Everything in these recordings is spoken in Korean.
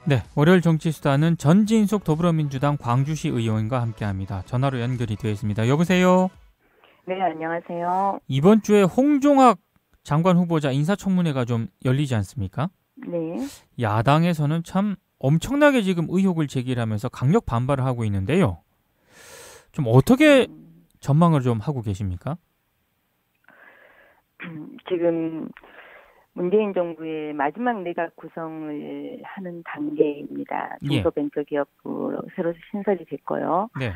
네, 월요일 정치수다는 전진숙 더불어민주당 광주시 의원과 함께합니다. 전화로 연결이 되어 있습니다. 여보세요? 네, 안녕하세요. 이번 주에 홍종학 장관 후보자 인사청문회가 좀 열리지 않습니까? 네. 야당에서는 참 엄청나게 지금 의혹을 제기하면서 강력 반발을 하고 있는데요. 좀 어떻게 전망을 좀 하고 계십니까? 지금 문재인 정부의 마지막 내각 구성을 하는 단계입니다. 예. 중소벤처기업부 새로 신설이 됐고요. 네.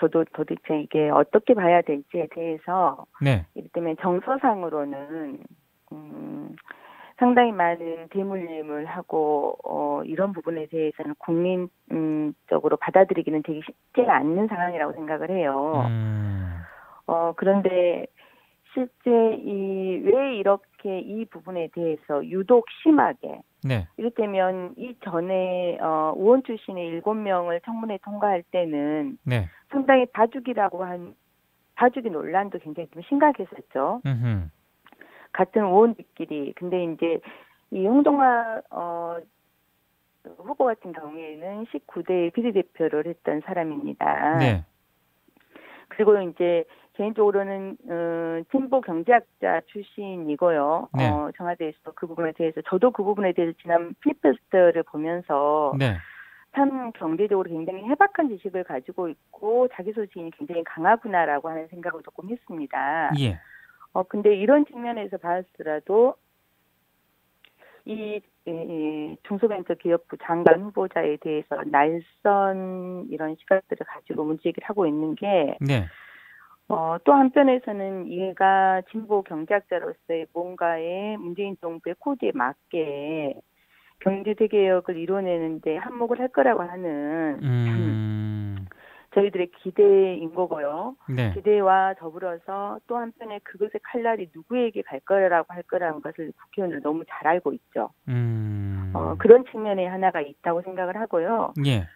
저도 도대체 이게 어떻게 봐야 될지에 대해서 네. 이를테면 정서상으로는 상당히 많은 대물림을 하고 이런 부분에 대해서는 국민적으로 받아들이기는 되게 쉽지 않는 상황이라고 생각을 해요. 그런데 실제 왜 이렇게 이 부분에 대해서 유독 심하게 네. 이를테면 이전에 의원 출신의 7명을 청문회 통과할 때는 네. 상당히 봐주기 논란도 굉장히 좀 심각했었죠. 같은 의원들끼리. 근데 이제 이 홍종학 후보 같은 경우에는 19대 비례대표를 했던 사람입니다. 네. 그리고 이제 개인적으로는 진보 경제학자 출신이고요. 네. 청와대에서도 그 부분에 대해서 저도 그 부분에 대해서 지난 필리버스터를 보면서 네. 참 경제적으로 굉장히 해박한 지식을 가지고 있고 자기 소신이 굉장히 강하구나라고 하는 생각을 조금 했습니다. 예. 근데 이런 측면에서 봤더라도 이 중소벤처기업부 장관 후보자에 대해서 날선 이런 시각들을 가지고 문제제기를 하고 있는 게 네. 또 한편에서는 얘가 진보 경제학자로서의 뭔가의 문재인 정부의 코드에 맞게 경제 대개혁을 이뤄내는데 한몫을 할 거라고 하는 저희들의 기대인 거고요. 네. 기대와 더불어서 또 한편에 그것의 칼날이 누구에게 갈 거라고 할 거라는 것을 국회의원들 너무 잘 알고 있죠. 그런 측면에 하나가 있다고 생각을 하고요. 예.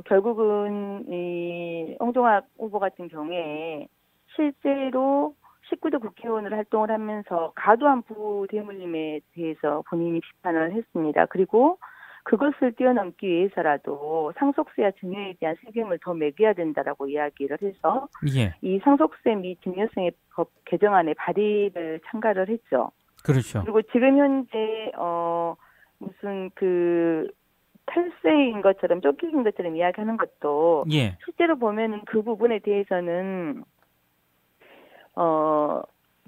결국은 이 홍종학 후보 같은 경우에 실제로 19대 국회의원으로 활동을 하면서 과도한 부대물림에 대해서 본인이 비판을 했습니다. 그리고 그것을 뛰어넘기 위해서라도 상속세와 증여에 대한 세금을 더 매겨야 된다라고 이야기를 해서 예. 이 상속세 및 증여세의 법 개정안에 발의를 참가를 했죠. 그렇죠. 그리고 지금 현재 무슨 탈세인 것처럼 쫓기는 것처럼 이야기하는 것도 예. 실제로 보면은 그 부분에 대해서는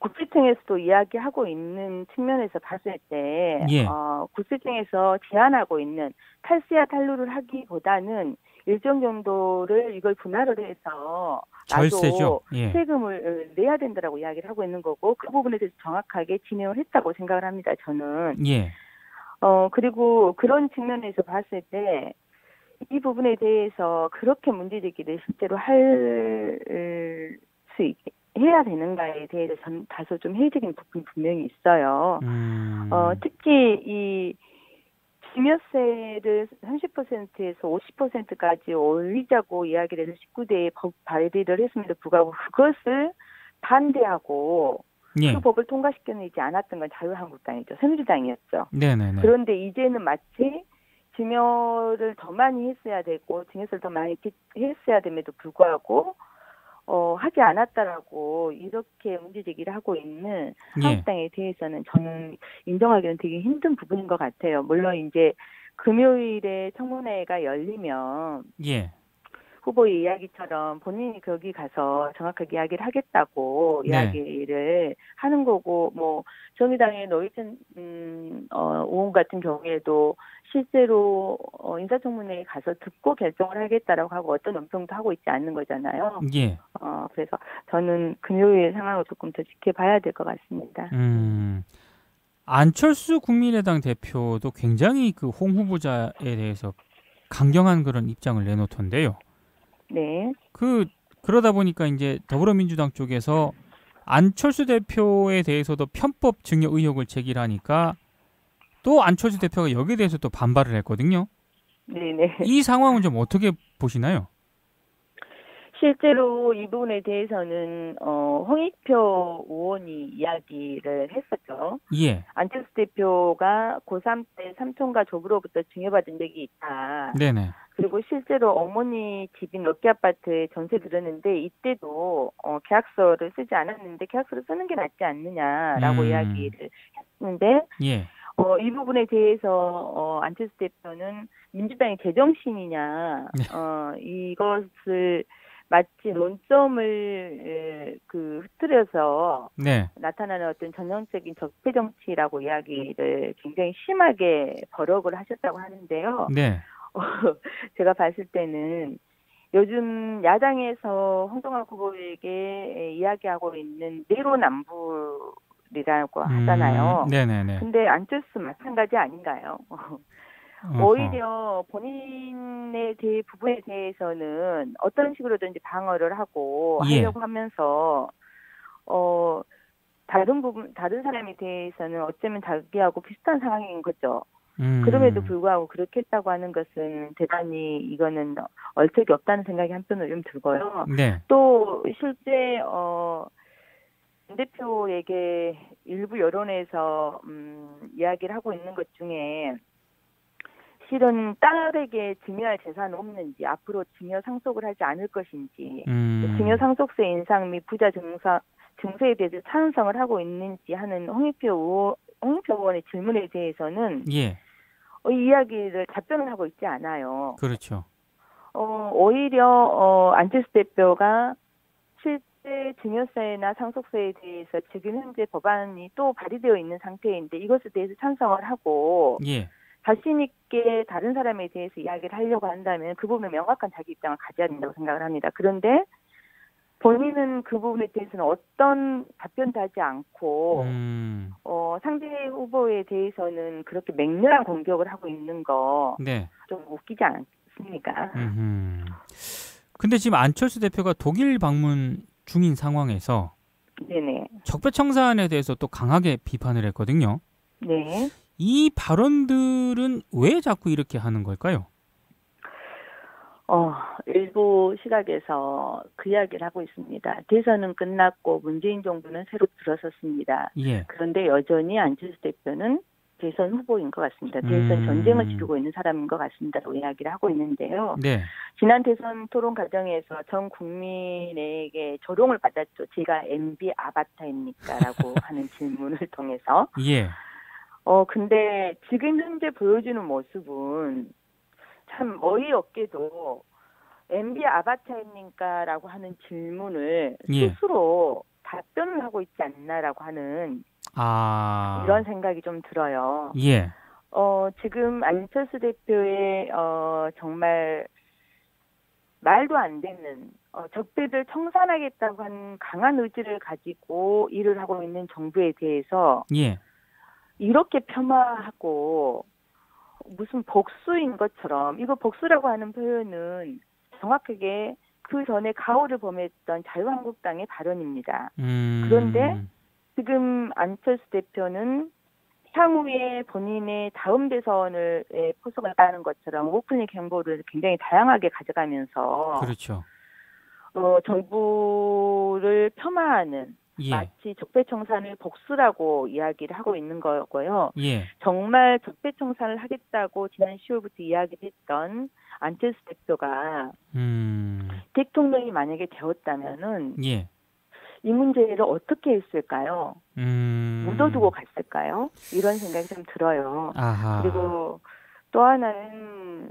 국세청에서도 이야기하고 있는 측면에서 봤을 때 예. 국세청에서 제안하고 있는 탈세와 탈루를 하기보다는 일정 정도를 이걸 분할을 해서 절세죠. 예. 세금을 내야 된다라고 이야기를 하고 있는 거고 그 부분에 대해서 정확하게 진행을 했다고 생각을 합니다. 저는. 예. 그리고 그런 측면에서 봤을 때 이 부분에 대해서 그렇게 문제제기를 실제로 해야 되는가에 대해서 전 다소 좀 회의적인 부분이 분명히 있어요. 특히 이 증여세를 30%에서 50%까지 올리자고 이야기를 해서 19대에 법 발의를 했음에도 불구하고 그것을 반대하고 예. 그 법을 통과시켜내지 않았던 건 자유한국당이죠. 새누리당이었죠. 네네네. 그런데 이제는 마치 증여를 더 많이 했어야 되고 증여세를 더 많이 했어야 됨에도 불구하고 하지 않았다라고 이렇게 문제제기를 하고 있는 한국당에 대해서는 저는 인정하기는 되게 힘든 부분인 것 같아요. 물론 이제 금요일에 청문회가 열리면 예. 후보의 이야기처럼 본인이 거기 가서 정확하게 이야기를 하겠다고 이야기를 하는 거고 뭐 정의당의 노회찬 의원 같은 경우에도 실제로 인사청문회에 가서 듣고 결정을 하겠다라고 하고 어떤 논평도 하고 있지 않는 거잖아요. 예. 그래서 저는 금요일 상황을 조금 더 지켜봐야 될 것 같습니다. 안철수 국민의당 대표도 굉장히 그 홍 후보자에 대해서 강경한 그런 입장을 내놓던데요. 네. 그러다 보니까 이제 더불어민주당 쪽에서 안철수 대표에 대해서도 편법 증여 의혹을 제기하니까 또 안철수 대표가 여기에 대해서 또 반발을 했거든요. 네네. 이 상황은 좀 어떻게 보시나요? 실제로 이 부분에 대해서는 홍익표 의원이 이야기를 했었죠. 예. 안철수 대표가 고3 때 삼촌과 조부로부터 증여받은 적이 있다. 네네. 그리고 실제로 어머니 집인 럭키 아파트에 전세 들었는데 이때도 계약서를 쓰지 않았는데 계약서를 쓰는 게 낫지 않느냐라고 이야기를 했는데 예. 이 부분에 대해서 안철수 대표는 민주당의 제정신이냐 이것을 마치 논점을 흐트려서 네. 나타나는 어떤 전형적인 적폐 정치라고 이야기를 굉장히 심하게 버럭을 하셨다고 하는데요. 네. 제가 봤을 때는 요즘 야당에서 홍성학 후보에게 이야기하고 있는 내로남불이라고 하잖아요. 네네네. 근데 안철수 마찬가지 아닌가요? 오히려 본인의 부분에 대해서는 어떤 식으로든지 방어를 하고 하려고 하면서 다른 사람에 대해서는 어쩌면 자기하고 비슷한 상황인 거죠. 그럼에도 불구하고 그렇게 했다고 하는 것은 대단히 이거는 얼척이 없다는 생각이 한편으로 좀 들고요. 네. 또 실제 안 대표에게 일부 여론에서 이야기를 하고 있는 것 중에 실은 딸에게 증여할 재산은 없는지, 앞으로 증여 상속을 하지 않을 것인지, 증여 상속세 인상 및 부자 증세에 대해서 찬성을 하고 있는지 하는 홍익표 의원의 질문에 대해서는 이 이야기를 답변을 하고 있지 않아요. 그렇죠. 오히려 안철수 대표가 실제 증여세나 상속세에 대해서 지금 현재 법안이 또 발의되어 있는 상태인데 이것에 대해서 찬성을 하고 자신 있게 다른 사람에 대해서 이야기를 하려고 한다면 그 부분에 명확한 자기 입장을 가져야 된다고 생각을 합니다. 그런데 본인은 그 부분에 대해서는 어떤 답변도 하지 않고 상대 후보에 대해서는 그렇게 맹렬한 공격을 하고 있는 거 좀 웃기지 않습니까? 근데 지금 안철수 대표가 독일 방문 중인 상황에서 네네. 적폐청산에 대해서 또 강하게 비판을 했거든요. 네. 이 발언들은 왜 자꾸 이렇게 하는 걸까요? 일부 시각에서 그 이야기를 하고 있습니다. 대선은 끝났고 문재인 정부는 새로 들어섰습니다. 그런데 여전히 안철수 대표는 대선 후보인 것 같습니다. 대선 전쟁을 치르고 있는 사람인 것 같습니다라고 이야기를 하고 있는데요. 지난 대선 토론 과정에서 전 국민에게 조롱을 받았죠. 제가 MB 아바타입니까? 라고 하는 질문을 통해서. 근데 지금 현재 보여주는 모습은 참 어이없게도 MB 아바타입니까? 라고 하는 질문을 스스로 답변을 하고 있지 않나라고 하는 이런 생각이 좀 들어요. 지금 안철수 대표의 정말 말도 안 되는 적폐를 청산하겠다고 하는 강한 의지를 가지고 일을 하고 있는 정부에 대해서 이렇게 폄하하고 무슨 복수인 것처럼 이거 복수라고 하는 표현은 정확하게 그 전에 가오를 범했던 자유한국당의 발언입니다. 그런데 지금 안철수 대표는 향후에 본인의 다음 대선을 포석을 따는 것처럼 오프닝 행보를 굉장히 다양하게 가져가면서 정부를 폄하하는 마치 적폐청산을 복수라고 이야기를 하고 있는 거고요. 정말 적폐청산을 하겠다고 지난 10월부터 이야기를 했던 안철수 대표가 대통령이 만약에 되었다면은 이 문제를 어떻게 했을까요? 묻어두고 갔을까요? 이런 생각이 좀 들어요. 그리고 또 하나는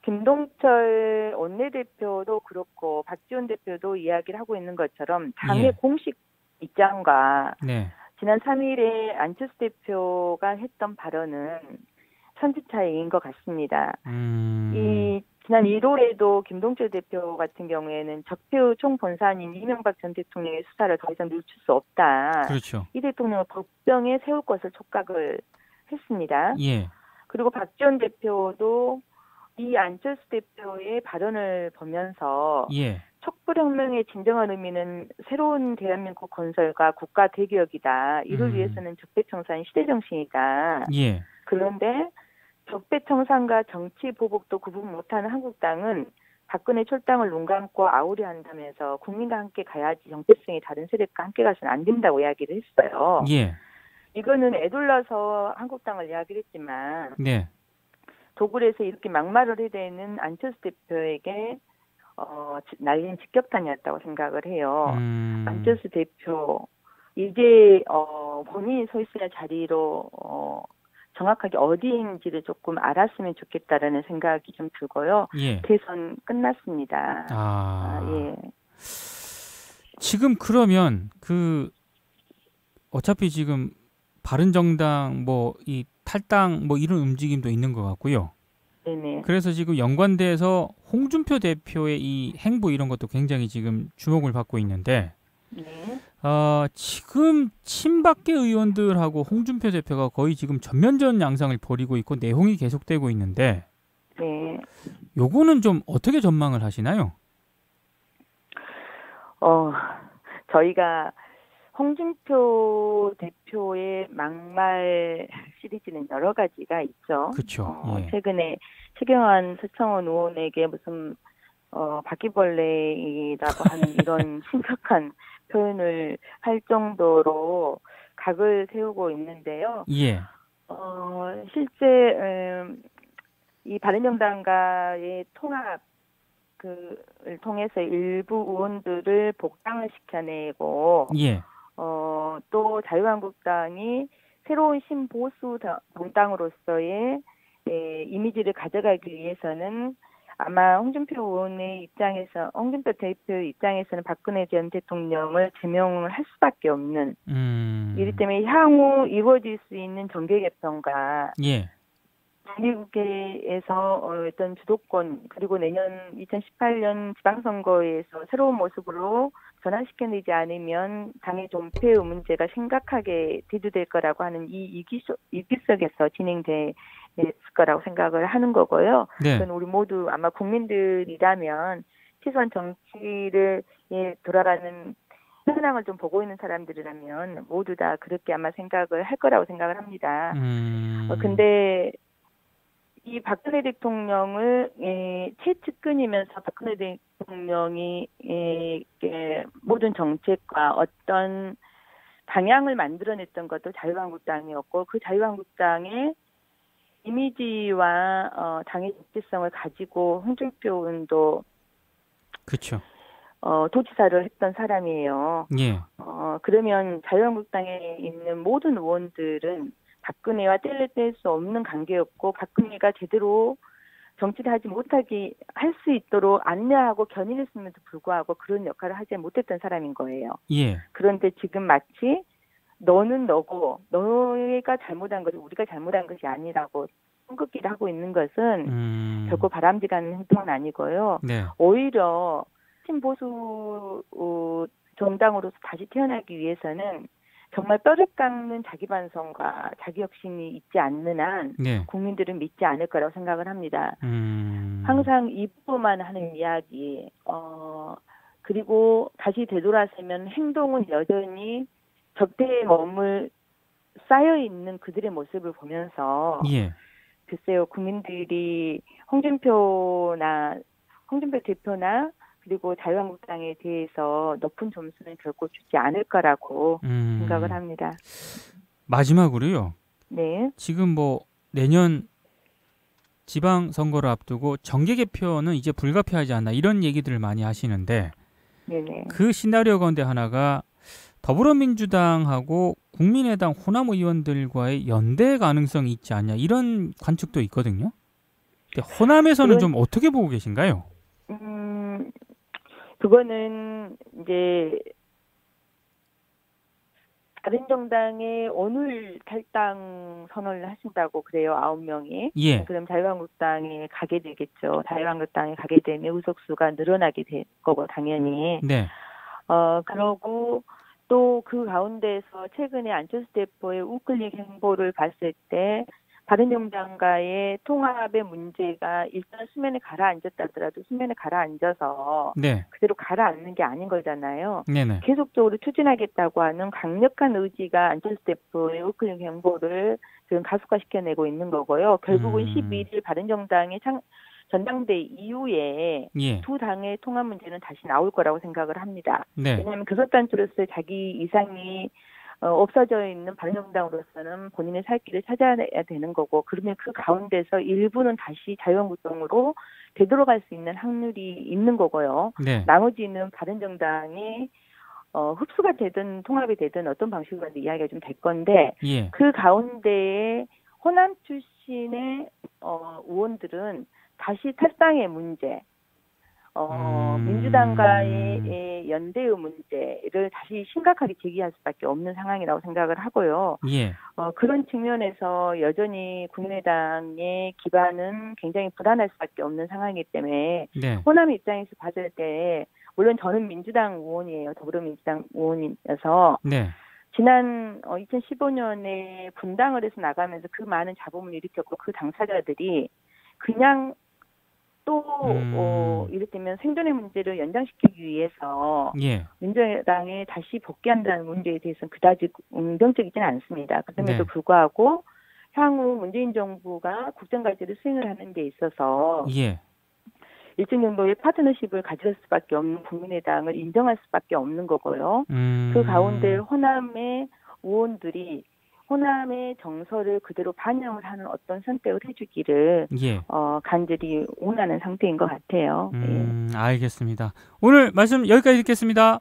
김동철 원내대표도 그렇고 박지원 대표도 이야기를 하고 있는 것처럼 당의 공식 입장과 지난 3일에 안철수 대표가 했던 발언은 천지 차이인 것 같습니다. 지난 1월에도 김동철 대표 같은 경우에는 적폐의 총본산인 이명박 전 대통령의 수사를 더 이상 늦출 수 없다. 이 대통령을 법정에 세울 것을 촉각을 했습니다. 그리고 박지원 대표도 이 안철수 대표의 발언을 보면서 촛불혁명의 진정한 의미는 새로운 대한민국 건설과 국가 대개혁이다. 이를 위해서는 적폐청산 시대정신이다. 그런데 적폐청산과 정치 보복도 구분 못하는 한국당은 박근혜 철당을 눈 감고 아우려 한다면서 국민과 함께 가야지 정체성이 다른 세력과 함께 가서는 안 된다고 이야기를 했어요. 예. 이거는 애둘러서 한국당을 이야기를 했지만 네. 도굴에서 이렇게 막말을 해대는 안철수 대표에게 날린 직격탄이었다고 생각을 해요. 안철수 대표 이제 본인이 서 있어야 자리로 정확하게 어디인지를 조금 알았으면 좋겠다라는 생각이 좀 들고요. 예. 대선 끝났습니다. 예. 지금 그러면 어차피 지금 바른정당 이 탈당 이런 움직임도 있는 것 같고요. 네네. 그래서 지금 연관돼서 홍준표 대표의 이 행보 이런 것도 굉장히 지금 주목을 받고 있는데 네. 지금 친박계 의원들하고 홍준표 대표가 거의 지금 전면전 양상을 벌이고 있고 내홍이 계속되고 있는데 네. 요거는 좀 어떻게 전망을 하시나요? 저희가 홍준표 대표의 막말 시리즈는 여러 가지가 있죠. 그렇죠. 예. 최근에 최경환 서청원 의원에게 무슨 바퀴벌레이라고 하는 이런 심각한 표현을 할 정도로 각을 세우고 있는데요. 예. 실제 이 바른정당과의 통합을 통해서 일부 의원들을 복당을 시켜내고 예. 또 자유한국당이 새로운 신보수 정당으로서의 이미지를 가져가기 위해서는 아마 홍준표 대표의 입장에서는 박근혜 전 대통령을 제명을 할 수밖에 없는 이기 때문에 향후 이루어질 수 있는 정계 개편과 예. 미국에서 어떤 주도권 그리고 내년 2018년 지방선거에서 새로운 모습으로 전환시켜내지 않으면 당의 존폐의 문제가 심각하게 대두될 거라고 하는 이 위기 속에서 진행될 거라고 생각을 하는 거고요. 네. 그건 우리 모두 아마 국민들이라면 최소한 정치를 돌아가는 현황을 좀 보고 있는 사람들이라면 모두 다 그렇게 아마 생각을 할 거라고 생각을 합니다. 근데 이 박근혜 대통령을 최측근이면서 박근혜 대통령이 모든 정책과 어떤 방향을 만들어냈던 것도 자유한국당이었고 그 자유한국당의 이미지와 당의 정체성을 가지고 홍준표 의원도 그렇죠. 도지사를 했던 사람이에요. 예. 그러면 자유한국당에 있는 모든 의원들은 박근혜와 뗄래야 뗄 수 없는 관계였고 박근혜가 제대로 정치를 하지 못하게 할 수 있도록 안내하고 견인했음에도 불구하고 그런 역할을 하지 못했던 사람인 거예요. 예. 그런데 지금 마치 너는 너고 너희가 잘못한 것이 우리가 잘못한 것이 아니라고 손긋기를 하고 있는 것은 결코 바람직한 행동은 아니고요. 네. 오히려 친보수 정당으로서 다시 태어나기 위해서는 정말 뼈를 깎는 자기 반성과 자기 혁신이 있지 않는 한 네. 국민들은 믿지 않을 거라고 생각을 합니다. 항상 입으로만 하는 이야기 그리고 다시 되돌아서면 행동은 여전히 적대의 머물 쌓여있는 그들의 모습을 보면서 예. 글쎄요 국민들이 홍준표 대표나 그리고 자유한국당에 대해서 높은 점수는 결코 주지 않을 거라고 생각을 합니다. 마지막으로요. 네. 지금 내년 지방선거를 앞두고 정계 개편은 이제 불가피하지 않나 이런 얘기들을 많이 하시는데 네네. 그 시나리오 가운데 하나가 더불어민주당하고 국민의당 호남 의원들과의 연대 가능성이 있지 않냐 이런 관측도 있거든요. 호남에서는 좀 어떻게 보고 계신가요? 그거는 이제 다른 정당에 오늘 탈당 선언을 하신다고 그래요. 9명이. 예. 그럼 자유한국당에 가게 되겠죠. 자유한국당에 가게 되면 의석수가 늘어나게 될 거고 당연히. 네. 그러고 또 그 가운데서 최근에 안철수 대표의 우클릭 행보를 봤을 때 바른정당과의 통합의 문제가 일단 수면에 가라앉았다 하더라도 수면에 가라앉아서 네. 그대로 가라앉는 게 아닌 거잖아요. 네네. 계속적으로 추진하겠다고 하는 강력한 의지가 안철수 대표의 우클릭 행보를 지금 가속화시켜내고 있는 거고요. 결국은 12일 바른정당의 전당대 이후에 예. 두 당의 통합 문제는 다시 나올 거라고 생각을 합니다. 네. 왜냐하면 교섭단체로서 자기 이상이 없어져 있는 바른정당으로서는 본인의 살 길을 찾아야 되는 거고, 그러면 그 가운데서 일부는 다시 자유한국당으로 되돌아갈 수 있는 확률이 있는 거고요. 네. 나머지는 바른정당이 흡수가 되든 통합이 되든 어떤 방식으로 이야기가 좀 될 건데, 예. 그 가운데에 호남 출신의 의원들은 다시 탈당의 문제, 민주당과의 연대의 문제를 다시 심각하게 제기할 수밖에 없는 상황이라고 생각을 하고요. 예. 그런 측면에서 여전히 국민의당의 기반은 굉장히 불안할 수밖에 없는 상황이기 때문에 네. 호남 입장에서 봤을 때, 물론 저는 민주당 의원이에요. 더불어민주당 의원이어서 네. 지난 2015년에 분당을 해서 나가면서 그 많은 잡음을 일으켰고, 그 당사자들이 그냥 또 이를테면 생존의 문제를 연장시키기 위해서 예. 민주당에 다시 복귀한다는 문제에 대해서는 그다지 긍정적이지는 않습니다. 그럼에도 네. 불구하고 향후 문재인 정부가 국정과제를 수행을 하는 데 있어서 예. 일정 정도의 파트너십을 가질 수밖에 없는 국민의당을 인정할 수밖에 없는 거고요. 그 가운데 호남의 의원들이 호남의 정서를 그대로 반영을 하는 어떤 선택을 해주기를 예. 간절히 원하는 상태인 것 같아요. 알겠습니다. 오늘 말씀 여기까지 듣겠습니다.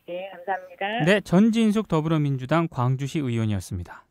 네, 감사합니다. 네, 전진숙 더불어민주당 광주시 의원이었습니다.